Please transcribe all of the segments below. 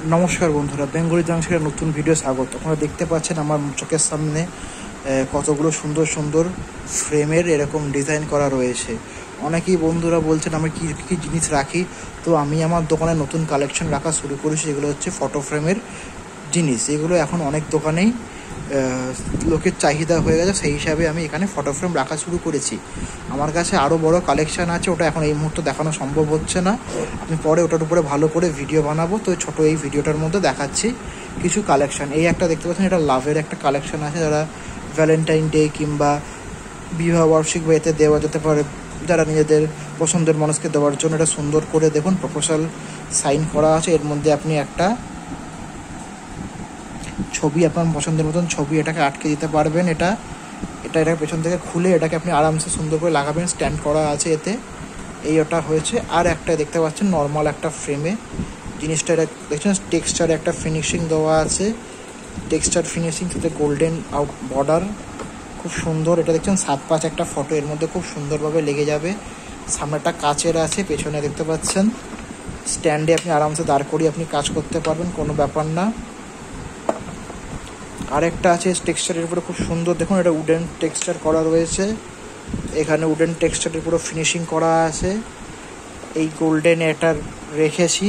নমস্কার বন্ধুরা, বেঙ্গলি জাংশনের নতুন ভিডিও স্বাগত। আপনারা দেখতে পাচ্ছেন আমার চোখের সামনে কতগুলো সুন্দর সুন্দর ফ্রেমের এরকম ডিজাইন করা রয়েছে। অনেকেই বন্ধুরা বলছেন আমি কী কী জিনিস রাখি, তো আমি আমার দোকানে নতুন কালেকশন রাখা শুরু করেছি। এগুলো হচ্ছে ফটো ফ্রেমের জিনিস। এগুলো এখন অনেক দোকানেই লোকের চাহিদা হয়ে গেছে, সেই হিসাবে আমি এখানে ফটো ফ্রেম রাখা শুরু করেছি। আমার কাছে আরও বড় কালেকশান আছে, ওটা এখন এই মুহূর্তে দেখানো সম্ভব হচ্ছে না। আমি পরে ওটার উপরে ভালো করে ভিডিও বানাবো। তো ছোটো এই ভিডিওটার মধ্যে দেখাচ্ছি কিছু কালেকশান। এই একটা দেখতে পাচ্ছেন, এটা লাভের একটা কালেকশান আছে, যারা ভ্যালেন্টাইন ডে কিংবা বিবাহবার্ষিক বা এতে দেওয়া যেতে পারে, যারা নিজেদের পছন্দের মানুষকে দেওয়ার জন্য। এটা সুন্দর করে দেখুন প্রপোজাল সাইন করা আছে। এর মধ্যে আপনি একটা ছবি, আপনার পছন্দের মতন ছবি এটাকে আটকে দিতে পারবেন। এটা পেছন থেকে খুলে এটাকে আপনি আরামসে সুন্দর করে লাগাবেন। স্ট্যান্ড করা আছে এতে। ওটা হয়েছে। আর একটা দেখতে পাচ্ছেন নর্মাল একটা ফ্রেমে জিনিসটা, এটা দেখছেন টেক্সচারে একটা ফিনিশিং দেওয়া আছে, টেক্সচার ফিনিশিং, সাথে গোল্ডেন আউট বর্ডার, খুব সুন্দর। এটা দেখছেন 7:5 একটা ফটো, এর মধ্যে খুব সুন্দরভাবে লেগে যাবে। সামনেটা কাচের আছে, পেছনে দেখতে পাচ্ছেন স্ট্যান্ডে আপনি আরামসে দাঁড় করিয়ে আপনি কাজ করতে পারবেন, কোনো ব্যাপার না। আরেকটা আছে টেক্সচারের উপরে খুব সুন্দর, দেখুন এটা উডেন টেক্সচার করা রয়েছে। এখানে উডেন টেক্সচারের পুরো ফিনিশিং করা আছে। এই গোল্ডেন এটা রেখেছি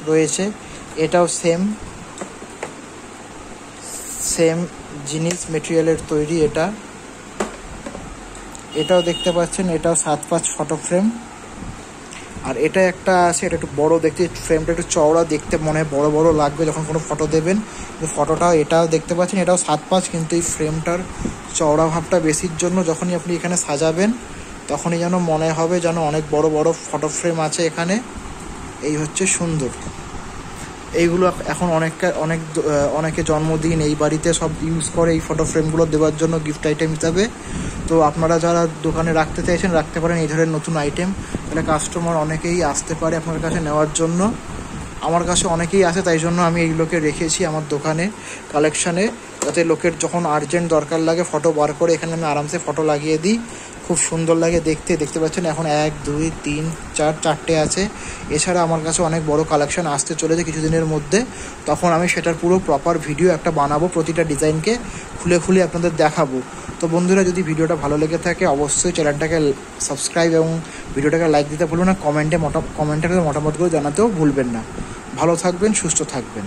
রয়েছে। এটাও সেম জিনিস, মেটেরিয়ালের তৈরি। এটাও দেখতে পাচ্ছেন, এটাও 7:5 ফটো ফ্রেম। আর এটা একটা আছে, এটা একটু বড় দেখতে, ফ্রেমটা একটু চওড়া, দেখতে মনে হয় বড় বড় লাগবে যখন কোনো ফটো দেবেন। কিন্তু ফটোটাও এটাও দেখতে পাচ্ছেন, এটাও 7:5, কিন্তু এই ফ্রেমটার চওড়া ভাবটা বেশির জন্য যখনই আপনি এখানে সাজাবেন তখনই যেন মনে হবে যেন অনেক বড় বড় ফটো ফ্রেম আছে এখানে। এই হচ্ছে সুন্দর। এইগুলো এখন অনেকে জন্মদিন এই বাড়িতে সব ইউজ করে এই ফটো ফ্রেমগুলো দেওয়ার জন্য গিফট আইটেম হিসাবে। তো আপনারা যারা দোকানে রাখতে চাইছেন রাখতে পারেন এই ধরনের নতুন আইটেম। তাহলে কাস্টমার অনেকেই আসতে পারে আপনার কাছে নেওয়ার জন্য। আমার কাছে অনেকেই আসে, তাই জন্য আমি এইগুলোকে রেখেছি আমার দোকানে কালেকশানে, যাতে লোকের যখন আর্জেন্ট দরকার লাগে ফটো বার করে এখানে আমি আরামসে ফটো লাগিয়ে দিই। খুব সুন্দর লাগে দেখতে পাচ্ছেন এখন 1 2 3 4 4টে আছে। এছাড়া আমার কাছে অনেক বড় কালেকশান আসতে চলেছে কিছুদিনের মধ্যে, তখন আমি সেটার পুরো প্রপার ভিডিও একটা বানাবো, প্রতিটা ডিজাইনকে খুলে খুলে আপনাদের দেখাবো। তো বন্ধুরা, যদি ভিডিওটা ভালো লেগে থাকে অবশ্যই চ্যানেলটাকে সাবস্ক্রাইব এবং ভিডিওটাকে লাইক দিতে ভুলবেন না। কমেন্টে মতামতগুলো জানাতেও ভুলবেন না। ভালো থাকবেন, সুস্থ থাকবেন।